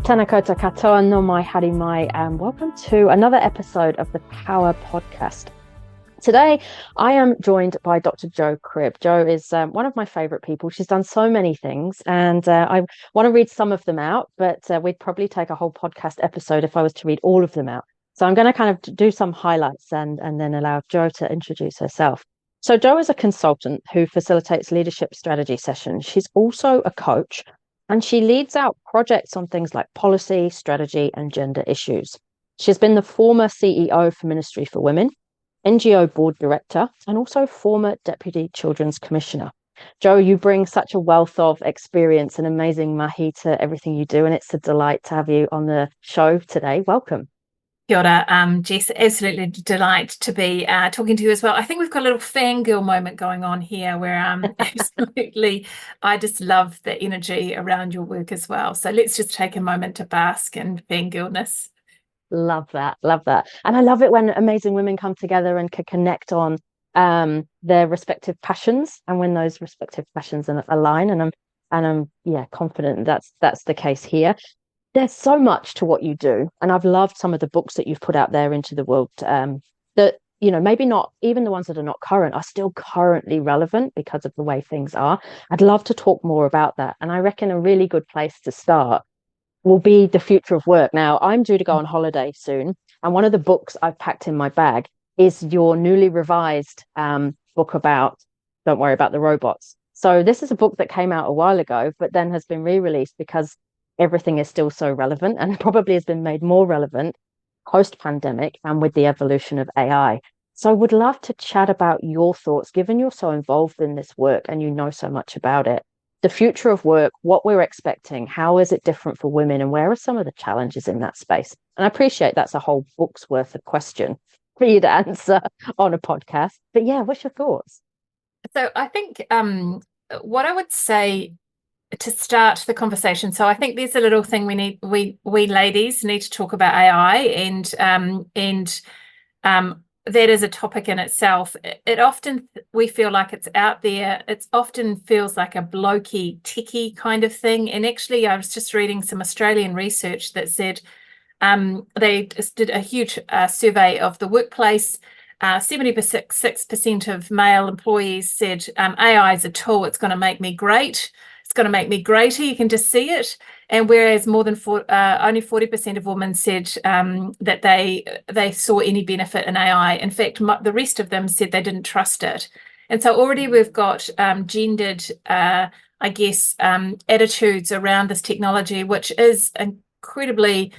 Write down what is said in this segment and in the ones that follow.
Tēnā koutou katoa, no mai haere mai, and welcome to another episode of the Power Podcast. Today, I am joined by Dr. Jo Cribb. Jo is one of my favourite people. She's done so many things, and I want to read some of them out, but we'd probably take a whole podcast episode if I was to read all of them out. So I'm going to kind of do some highlights and then allow Jo to introduce herself. So Jo is a consultant who facilitates leadership strategy sessions. She's also a coach, and she leads out projects on things like policy, strategy, and gender issues. She's been the former CEO for Ministry for Women, NGO board director, and also former deputy children's commissioner. Jo, you bring such a wealth of experience and amazing mahi to everything you do, and it's a delight to have you on the show today. Welcome. Kia ora, Jess, absolutely delight to be talking to you as well. I think we've got a little fangirl moment going on here where absolutely, I just love the energy around your work as well. So let's just take a moment to bask in fangirlness. Love that, love that. And I love it when amazing women come together and can connect on their respective passions, and when those respective passions align. And I'm confident that's the case here. There's so much to what you do, and I've loved some of the books that you've put out there into the world that, you know, maybe not even the ones that are not current are still currently relevant because of the way things are. I'd love to talk more about that, and I reckon a really good place to start will be the future of work. Now, I'm due to go on holiday soon, and one of the books I've packed in my bag is your newly revised book about Don't Worry About the Robots. So this is a book that came out a while ago, but then has been re-released because everything is still so relevant, and probably has been made more relevant post-pandemic and with the evolution of AI. So I would love to chat about your thoughts, given you're so involved in this work and you know so much about it. The future of work, what we're expecting, how is it different for women, and where are some of the challenges in that space? And I appreciate that's a whole book's worth of question for you to answer on a podcast. But yeah, what's your thoughts? So I think what I would say to start the conversation. So I think there's a little thing we ladies need to talk about AI, and that is a topic in itself. It often, we feel like it's out there. It often feels like a blokey, techie kind of thing. And actually, I was just reading some Australian research that said they just did a huge survey of the workplace. 76% of male employees said AI is a tool. It's going to make me great. It's going to make me greater. You can just see it. And whereas more than only 40% of women said that they saw any benefit in AI. In fact, the rest of them said they didn't trust it. And so already we've got gendered, attitudes around this technology, which is incredibly,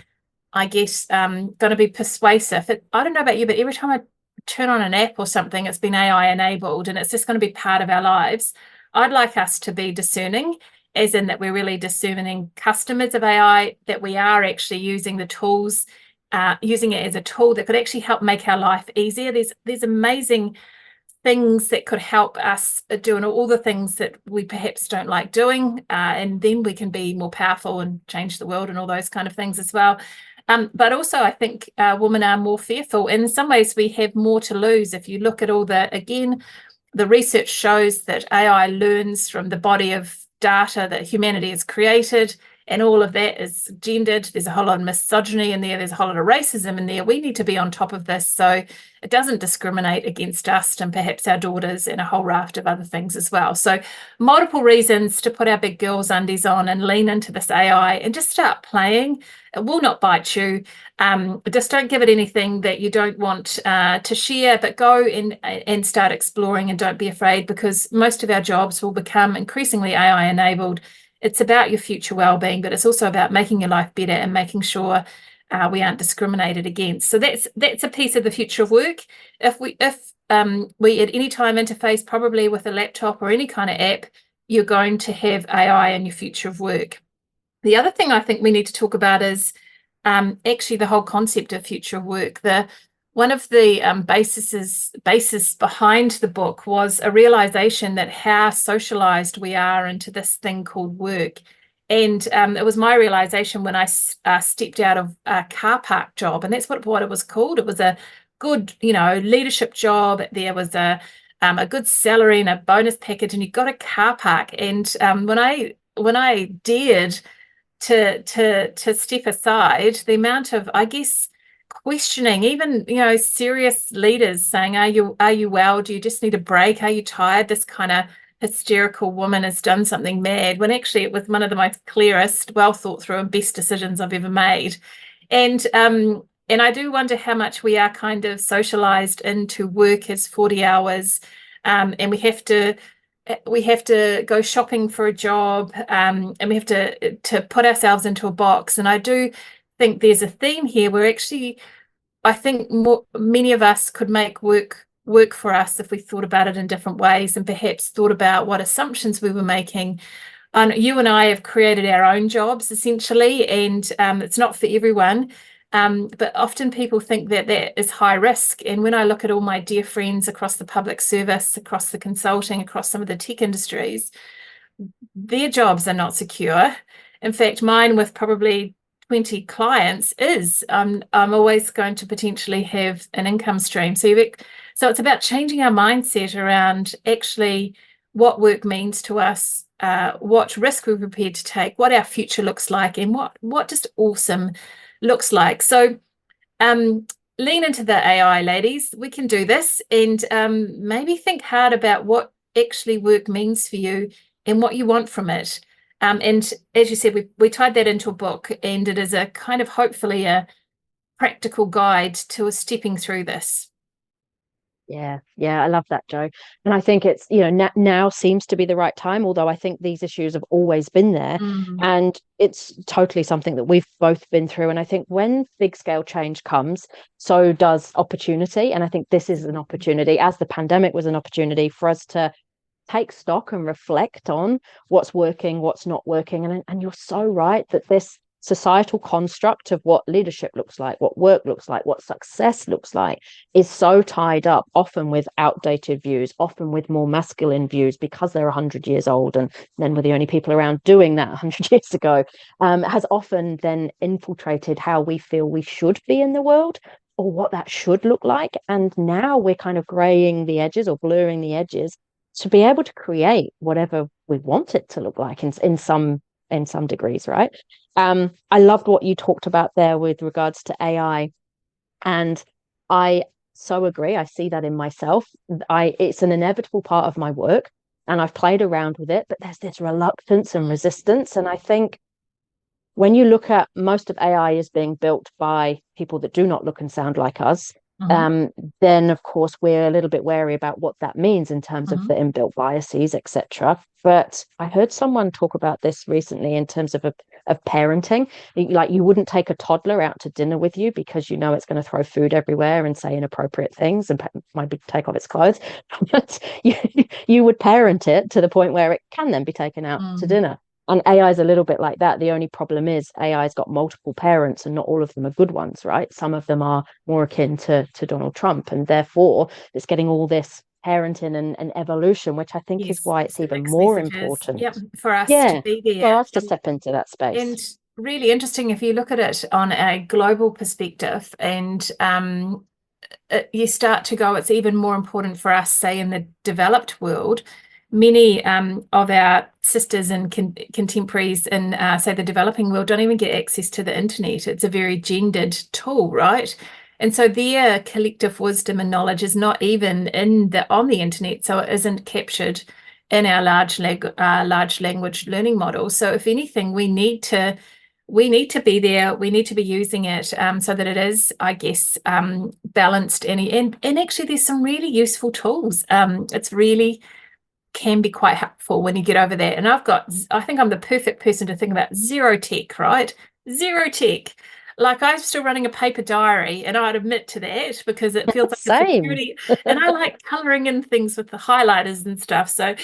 going to be persuasive. I don't know about you, but every time I turn on an app or something, it's been AI enabled, and it's just going to be part of our lives. I'd like us to be discerning, as in that we're really discerning customers of AI, that we are actually using the tools, using it as a tool that could actually help make our life easier. There's amazing things that could help us doing all the things that we perhaps don't like doing, and then we can be more powerful and change the world and all those kind of things as well. But also, I think women are more fearful. In some ways, we have more to lose. If you look at all the research shows that AI learns from the body of data that humanity has created, and all of that is gendered. There's a whole lot of misogyny in there. There's a whole lot of racism in there. We need to be on top of this so it doesn't discriminate against us and perhaps our daughters and a whole raft of other things as well. So multiple reasons to put our big girls' undies on and lean into this AI and just start playing. It will not bite you. Just don't give it anything that you don't want to share, but go and start exploring, and don't be afraid, because most of our jobs will become increasingly AI enabled. It's about your future well-being, but it's also about making your life better and making sure we aren't discriminated against. So that's a piece of the future of work. If we at any time interface, probably with a laptop or any kind of app, you're going to have AI in your future of work. The other thing I think we need to talk about is actually the whole concept of future of work. One of the basis behind the book was a realization that how socialized we are into this thing called work. And it was my realization when I stepped out of a car park job, and that's what it was called. It was a good, leadership job. There was a good salary and a bonus package, and you got a car park. And when I dared to step aside, the amount of, I guess, questioning, even, you know, serious leaders saying, are you well? Do you just need a break? Are you tired? This kind of hysterical woman has done something mad, when actually it was one of the most clearest, well thought through and best decisions I've ever made. And I do wonder how much we are kind of socialized into work as 40 hours, and we have to go shopping for a job, and we have to put ourselves into a box. And I do think there's a theme here where actually I think many of us could make work for us if we thought about it in different ways, and perhaps thought about what assumptions we were making. And you and I have created our own jobs essentially, and it's not for everyone. But often people think that that is high risk. And when I look at all my dear friends across the public service, across the consulting, across some of the tech industries, their jobs are not secure. In fact, mine, with probably 20 clients, is I'm always going to potentially have an income stream. So it's about changing our mindset around actually what work means to us, what risk we're prepared to take, what our future looks like, and what just awesome looks like. So lean into the AI, ladies. We can do this, and maybe think hard about what actually work means for you and what you want from it. And as you said, we tied that into a book, and it is a kind of hopefully a practical guide to stepping through this. Yeah, I love that, Jo. And I think it's, you know, now seems to be the right time, although I think these issues have always been there. And it's totally something that we've both been through. And I think when big scale change comes, so does opportunity. And I think this is an opportunity, as the pandemic was an opportunity for us to take stock and reflect on what's working, what's not working. And you're so right that this societal construct of what leadership looks like, what work looks like, what success looks like, is so tied up often with outdated views, often with more masculine views, because they're 100 years old and then we're the only people around doing that 100 years ago, has often then infiltrated how we feel we should be in the world, or what that should look like. And now we're kind of graying the edges or blurring the edges to be able to create whatever we want it to look like in some degrees, right? I loved what you talked about there with regards to AI, and I so agree. I see that in myself. It's an inevitable part of my work, and I've played around with it, but there's this reluctance and resistance. And I think when you look at, most of AI is being built by people that do not look and sound like us, then of course we're a little bit wary about what that means in terms of the inbuilt biases, etc. But I heard someone talk about this recently in terms of parenting. Like, you wouldn't take a toddler out to dinner with you because you know it's going to throw food everywhere and say inappropriate things and maybe take off its clothes. But you would parent it to the point where it can then be taken out to dinner. And AI is a little bit like that. The only problem is AI's got multiple parents, and not all of them are good ones, right? Some of them are more akin to Donald Trump, and therefore it's getting all this parenting and evolution, which I think is why it's even more important. For us to be there, for us to step into that space. And really interesting if you look at it on a global perspective, and you start to go, it's even more important for us, say, in the developed world. Many of our sisters and contemporaries in, say, the developing world don't even get access to the internet. It's a very gendered tool, right? And so their collective wisdom and knowledge is not even on the internet, so it isn't captured in our large language learning model. So if anything, we need to be there. We need to be using it so that it is, I guess, balanced. And actually, there's some really useful tools. It's really can be quite helpful when you get over that. And I think I'm the perfect person to think about zero tech, right? Zero tech. Like, I'm still running a paper diary, and I'd admit to that because it feels like a security. And I like coloring in things with the highlighters and stuff. So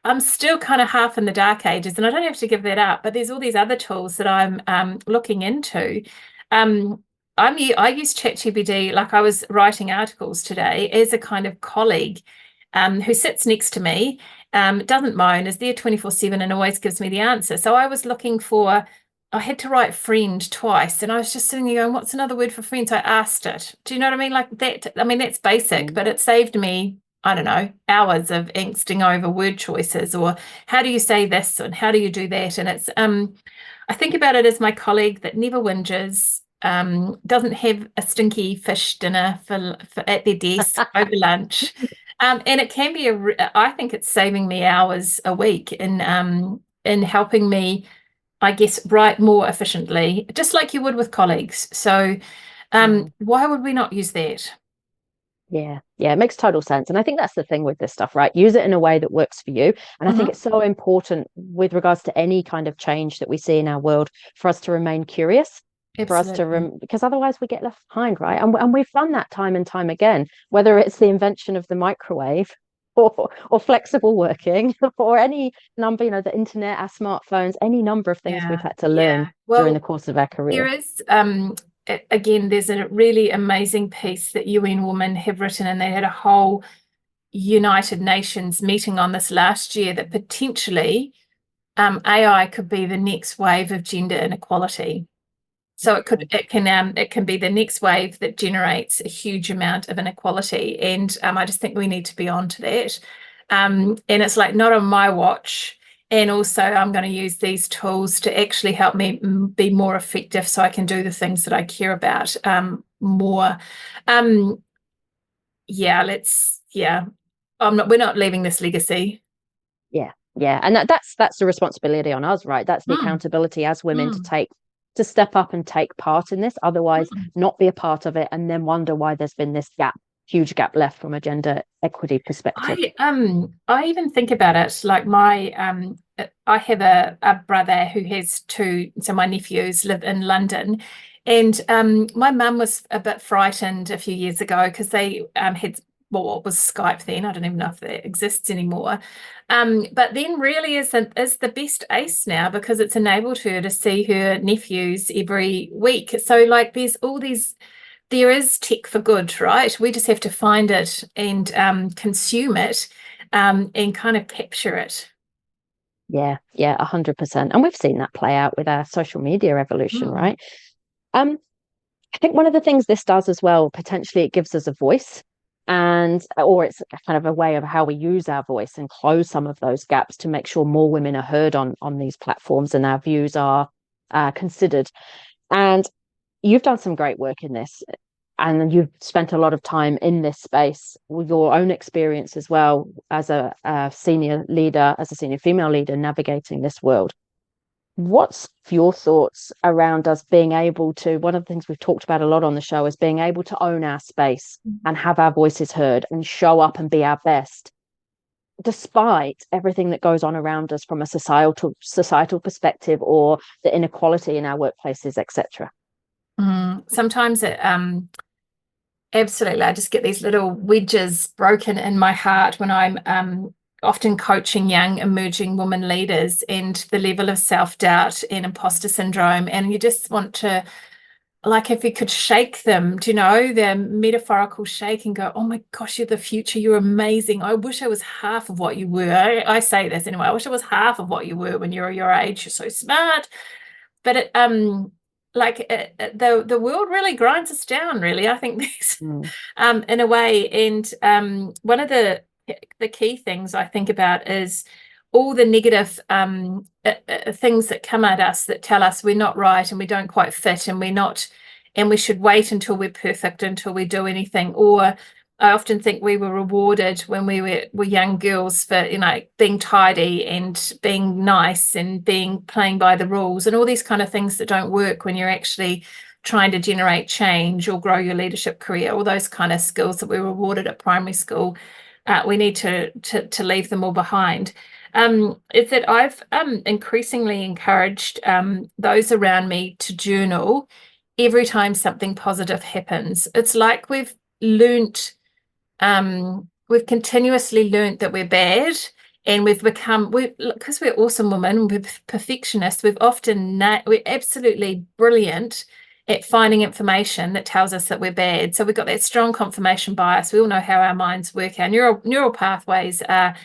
I'm still kind of half in the dark ages, and I don't have to give that up. But there's all these other tools that I'm looking into. I use ChatGPT, like I was writing articles today, as a kind of colleague who sits next to me, doesn't moan, is there 24/7 and always gives me the answer. So I was looking for, I had to write friend twice, and I was just sitting there going, what's another word for friend? So I asked it. Do you know what I mean? Like that, I mean, that's basic, but it saved me, I don't know, hours of angsting over word choices, or how do you say this and how do you do that? And it's, I think about it as my colleague that never whinges, doesn't have a stinky fish dinner for at their desk over lunch. And it can be I think it's saving me hours a week in helping me, I guess, write more efficiently, just like you would with colleagues. So why would we not use that? Yeah, yeah, it makes total sense. And I think that's the thing with this stuff, right? Use it in a way that works for you. And I think Hmm. it's so important with regards to any kind of change that we see in our world for us to remain curious, for us to, Absolutely. because otherwise we get left behind, right? And we've done that time and time again, whether it's the invention of the microwave or flexible working or any number, the internet, our smartphones, any number of things we've Yeah, had to learn yeah. during the Well, course of our there career. is, again, there's a really amazing piece that UN Women have written, and they had a whole United Nations meeting on this last year that potentially AI could be the next wave of gender inequality. So it can be the next wave that generates a huge amount of inequality, and I just think we need to be on to that. And it's like not on my watch. And also, I'm going to use these tools to actually help me be more effective, so I can do the things that I care about more. Um, yeah, yeah. We're not leaving this legacy. Yeah, yeah, and that's the responsibility on us, right? That's the Mm, accountability as women mm, to step up and take part in this. Otherwise, mm. not be a part of it, and then wonder why there's been this huge gap left from a gender equity perspective. I even think about it like I have a brother who has two, so my nephews live in London, and my mum was a bit frightened a few years ago because they had, well, what was Skype then? I don't even know if that exists anymore. But then really is the best ace now because it's enabled her to see her nephews every week. So like there's all these, there is tech for good, right? We just have to find it and consume it, and kind of capture it. Yeah, yeah, 100%. And we've seen that play out with our social media evolution, Mm, right? Um, I think one of the things this does as well, potentially it gives us a voice, and or it's kind of a way of how we use our voice and close some of those gaps to make sure more women are heard on these platforms and our views are considered. And you've done some great work in this, and you've spent a lot of time in this space with your own experience as well as a senior leader, as a senior female leader navigating this world. What's your thoughts around us being able to, one of the things we've talked about a lot on the show is being able to own our space and have our voices heard and show up and be our best, despite everything that goes on around us from a societal perspective or the inequality in our workplaces, etc. Sometimes it absolutely, I just get these little wedges broken in my heart when I'm often coaching young emerging women leaders, and the level of self-doubt and imposter syndrome, and you just want to, like, if you could shake them, do you know, the metaphorical shake, and go, oh my gosh, you're the future, you're amazing. I wish I was half of what you were. I say this anyway. I wish I was half of what you were when you were your age. You're so smart. But the world really grinds us down, really. I think this, Mm. in a way. And one of the key things I think about is all the negative things that come at us that tell us we're not right and we don't quite fit and we're not, and we should wait until we're perfect until we do anything. Or I often think we were rewarded when we were young girls for, being tidy and being nice and being playing by the rules and all these kind of things that don't work when you're actually trying to generate change or grow your leadership career. All those kind of skills that we were rewarded at primary school, we need to leave them all behind. Is that I've increasingly encouraged those around me to journal every time something positive happens. It's like we've continuously learnt that we're bad, and because we're awesome women, we're perfectionists, we're absolutely brilliant at finding information that tells us that we're bad. So we've got that strong confirmation bias. We all know how our minds work. Our neural pathways are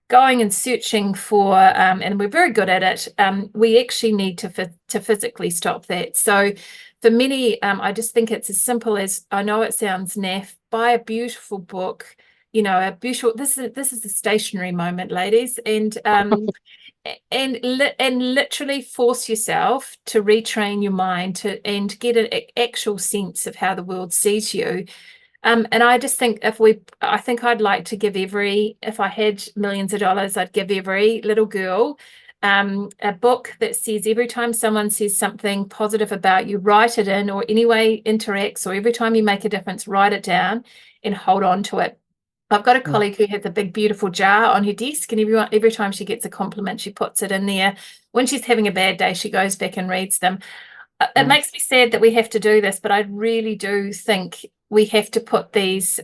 going and searching for, and we're very good at it. We actually need to physically stop that. So for many, I just think it's as simple as, I know it sounds naff, buy a beautiful book, a beautiful, this is a stationary moment, ladies, and literally force yourself to retrain your mind to and get an actual sense of how the world sees you. And I just think I think I'd like to give if I had millions of dollars, I'd give every little girl a book that says every time someone says something positive about you, write it in, or anyway interacts, or every time you make a difference, write it down and hold on to it. I've got a colleague who has a big, beautiful jar on her desk, and every time she gets a compliment, she puts it in there. When she's having a bad day, she goes back and reads them. It makes me sad that we have to do this, but I really do think we have to put these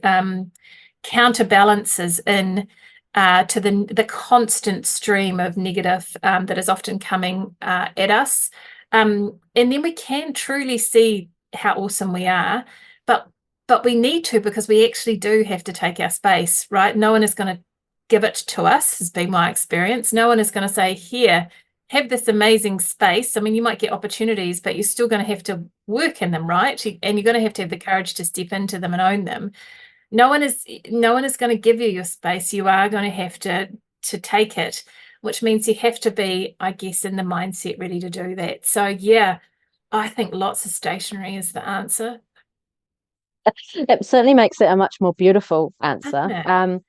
counterbalances in to the constant stream of negative that is often coming at us. And then we can truly see how awesome we are. But we need to, because we actually do have to take our space, right? No one is going to give it to us, has been my experience. No one is going to say, here, have this amazing space. I mean, you might get opportunities, but you're still going to have to work in them, right? And you're going to have the courage to step into them and own them. No one is going to give you your space. You are going to have to take it, which means you have to be, I guess, in the mindset ready to do that. So yeah, I think lots of stationery is the answer. It certainly makes it a much more beautiful answer. And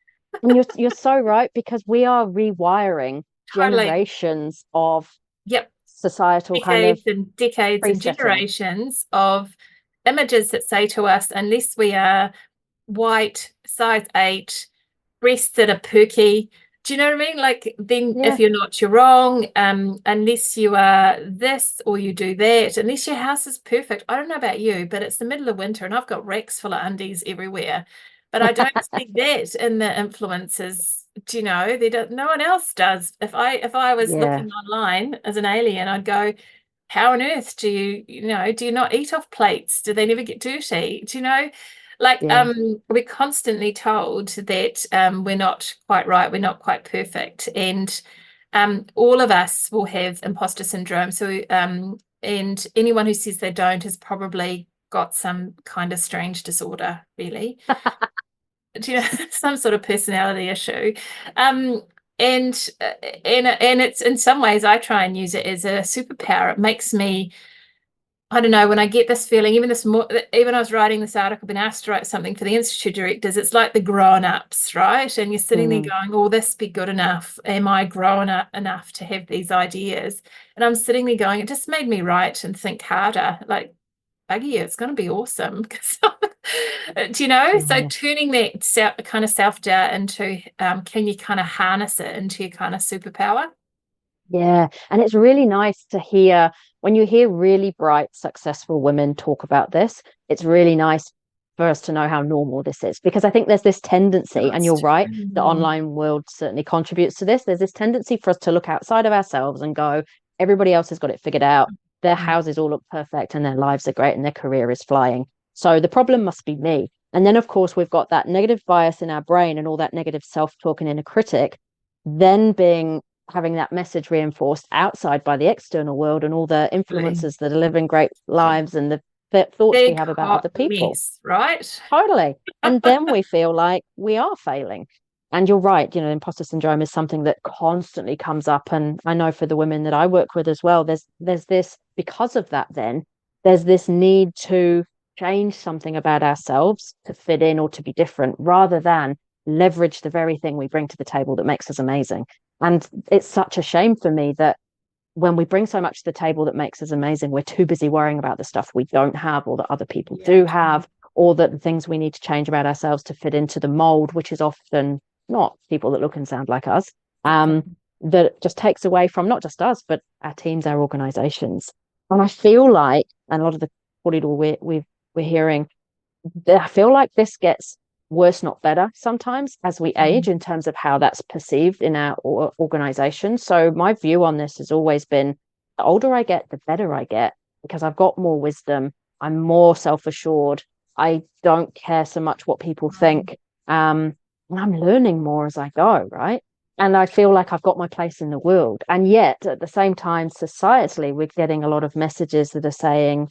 you're so right, because we are rewiring Totally. generations of societal decades and decades and generations of images that say to us, unless we are white, size 8, breasts that are perky, do you know what I mean? Like, then if you're not, you're wrong. Unless you are this or you do that, unless your house is perfect. I don't know about you, but it's the middle of winter and I've got racks full of undies everywhere. But I don't see that in the influencers. Do you know? No one else does. If I was looking online as an alien, I'd go, how on earth do you not eat off plates? Do they never get dirty? Do you know? Like, we're constantly told that we're not quite right, we're not quite perfect, and all of us will have imposter syndrome. So, and anyone who says they don't has probably got some kind of strange disorder, really. Do you know, some sort of personality issue. And it's, in some ways, I try and use it as a superpower. It makes me, I don't know, when I get this feeling, even I was writing this article, been asked to write something for the Institute directors, it's like the grown-ups, right? And you're sitting there going, oh, this be good enough. Am I grown up enough to have these ideas? And I'm sitting there going, it just made me write and think harder. Like, buggy, it's going to be awesome. Do you know? So turning that kind of self-doubt into, can you kind of harness it into your kind of superpower? Yeah. And it's really nice to hear, when you hear really bright, successful women talk about this, it's really nice for us to know how normal this is, because I think there's this tendency, and you're right, the online world certainly contributes to this. There's this tendency for us to look outside of ourselves and go, everybody else has got it figured out. Their houses all look perfect and their lives are great and their career is flying. So the problem must be me. And then, of course, we've got that negative bias in our brain and all that negative self-talk and inner critic, then having that message reinforced outside by the external world and all the influencers that are living great lives and the thoughts we have about other people. Mess, right? Totally. And then we feel like we are failing. And you're right, imposter syndrome is something that constantly comes up. And I know for the women that I work with as well, there's this, because of that, then there's this need to change something about ourselves to fit in or to be different, rather than leverage the very thing we bring to the table that makes us amazing. And it's such a shame for me that when we bring so much to the table that makes us amazing, we're too busy worrying about the stuff we don't have or that other people do have, or that the things we need to change about ourselves to fit into the mold, which is often not people that look and sound like us, that just takes away from not just us, but our teams, our organizations. And I feel like, and a lot of the we're hearing, I feel like this gets worse, not better, sometimes as we age, in terms of how that's perceived in our organization. So my view on this has always been, the older I get, the better I get, because I've got more wisdom, I'm more self-assured, I don't care so much what people think, and I'm learning more as I go, right? And I feel like I've got my place in the world. And yet at the same time, societally, we're getting a lot of messages that are saying,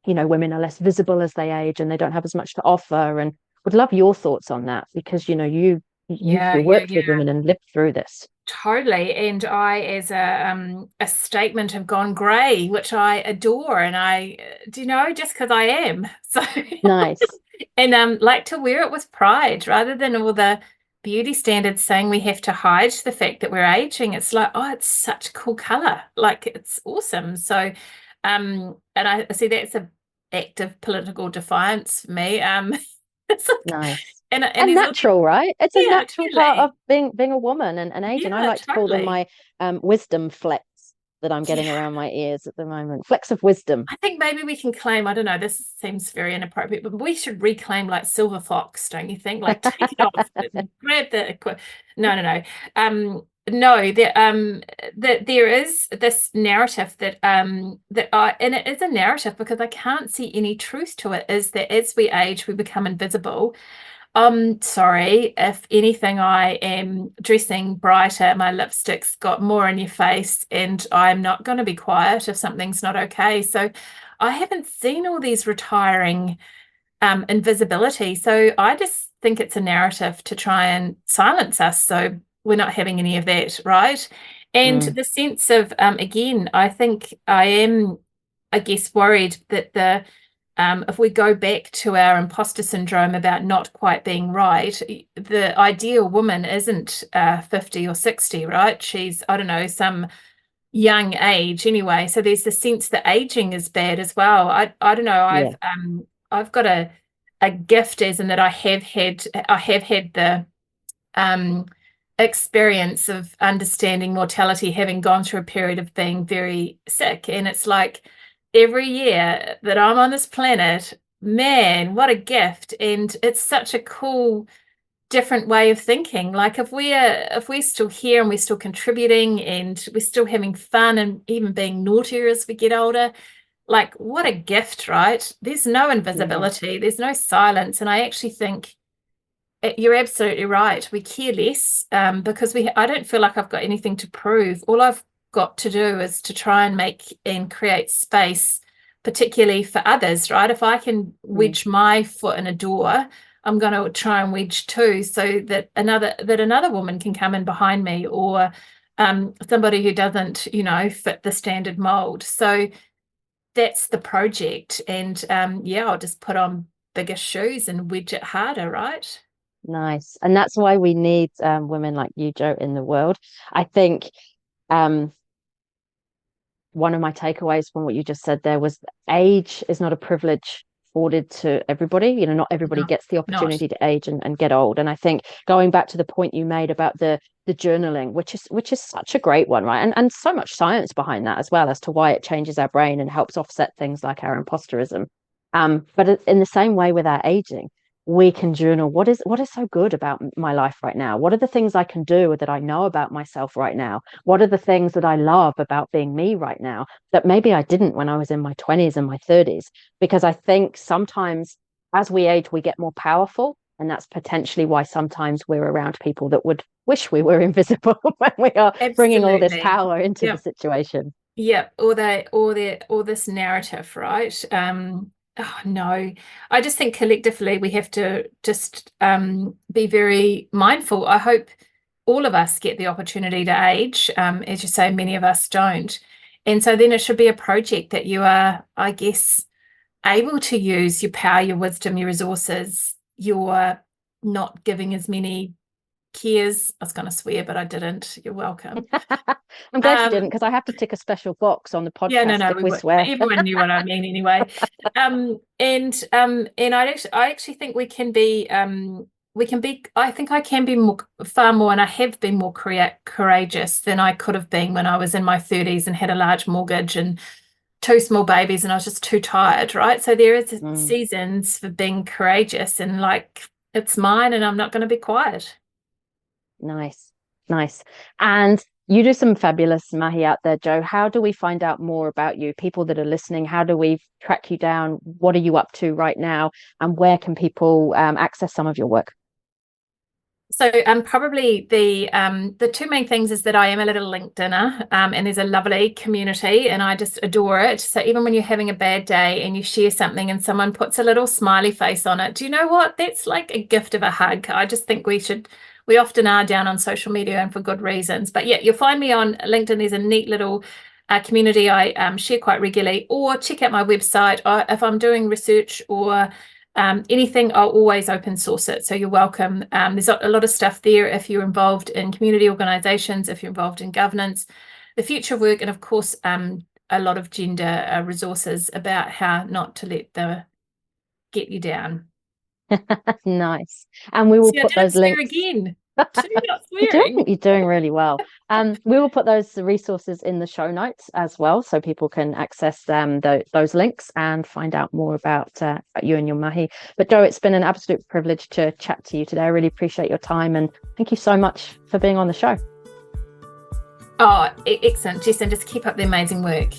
women are less visible as they age and they don't have as much to offer. And would love your thoughts on that, because you worked with women and lived through this. Totally. And I, as a statement, have gone grey, which I adore. And I, do you know, just because I am. So, Nice. and like to wear it with pride rather than all the beauty standards saying we have to hide the fact that we're aging. It's like, oh, it's such a cool color. Like, it's awesome. So, and I see that's a act of political defiance for me. It's like, Nice. and And there's also, natural, right? It's a yeah, natural part of totally. being a woman and aging. I Yeah, like to call them totally. my wisdom flex that I'm getting Yeah. around my ears at the moment. Flex of wisdom. I think maybe we can claim, I don't know, this seems very inappropriate, but we should reclaim like Silver Fox, don't you think? Like take it off and grab the no, no, no. No, that there is this narrative that I, and it is a narrative because I can't see any truth to it, is that as we age, we become invisible. Sorry, if anything, I am dressing brighter, my lipstick's got more in your face, and I'm not going to be quiet if something's not okay. So I haven't seen all these retiring invisibility. So I just think it's a narrative to try and silence us. So we're not having any of that, right? And Mm, the sense of, again, I think I am, I guess, worried that if we go back to our imposter syndrome about not quite being right, the ideal woman isn't 50 or 60, right? She's, I don't know, some young age anyway. So there's the sense that aging is bad as well. I don't know. yeah. I've got a gift as in that I have had the um experience of understanding mortality, having gone through a period of being very sick. And it's like every year that I'm on this planet, man, what a gift. And it's such a cool different way of thinking. Like if we're still here and we're still contributing and we're still having fun and even being naughtier as we get older, like what a gift, right? There's no Yeah. invisibility, there's no silence. And I actually think you're absolutely right. We care less because I don't feel like I've got anything to prove. All I've got to do is to try and make and create space, particularly for others, right? If I can Mm, wedge my foot in a door, I'm going to try and wedge two so that another woman can come in behind me, or somebody who doesn't, fit the standard mold. So that's the project. And yeah, I'll just put on bigger shoes and wedge it harder, right? nice. And that's why we need women like you, Jo, in the world. I think um, one of my takeaways from what you just said there was age is not a privilege afforded to everybody. Not everybody No, gets the not. opportunity to age and get old. And I think going back to the point you made about the journaling, which is such a great one, right? And so much science behind that as well as to why it changes our brain and helps offset things like our imposterism. But in the same way with our aging, we can journal what is so good about my life right now. What are the things I can do that I know about myself right now? What are the things that I love about being me right now that maybe I didn't when I was in my 20s and my 30s? Because I think sometimes as we age, we get more powerful. And that's potentially why sometimes we're around people that would wish we were invisible when we are bringing all this Absolutely. power into the Yep. situation. Yep. Or this narrative, right? Oh no. I just think collectively we have to just be very mindful. I hope all of us get the opportunity to age. As you say, many of us don't. And so then it should be a project that you are, I guess, able to use your power, your wisdom, your resources. You're not giving as many cares. I was going to swear, but I didn't. You're welcome. I'm glad you Um, didn't, because I have to tick a special box on the yeah, no, podcast no, if we swear. everyone knew what I mean anyway. And I actually think I think I can be far more, and I have been more courageous than I could have been when I was in my 30s and had a large mortgage and two small babies and I was just too tired, right? So there is Mm, seasons for being courageous and like it's mine and I'm not going to be quiet. nice, nice. And you do some fabulous mahi out there, Jo. How do we find out more about you? People that are listening, how do we track you down? What are you up to right now? And where can people access some of your work? So probably the two main things is that I am a little LinkedIner and there's a lovely community and I just adore it. So even when you're having a bad day and you share something and someone puts a little smiley face on it, do you know what? That's like a gift of a hug. I just think we often are down on social media, and for good reasons. But yeah, you'll find me on LinkedIn. There's a neat little community I share quite regularly, or check out my website. If I'm doing research or anything, I'll always open source it. So you're welcome. There's a lot of stuff there if you're involved in community organisations, if you're involved in governance, the future of work, and of course, a lot of gender resources about how not to let the get you down. Nice. And we will See, I put didn't those swear links. again. Not swearing. You're doing really well. We will put those resources in the show notes as well, so people can access those links and find out more about you and your mahi. But Jo, it's been an absolute privilege to chat to you today. I really appreciate your time, and thank you so much for being on the show. Oh, excellent, Jess, and just keep up the amazing work.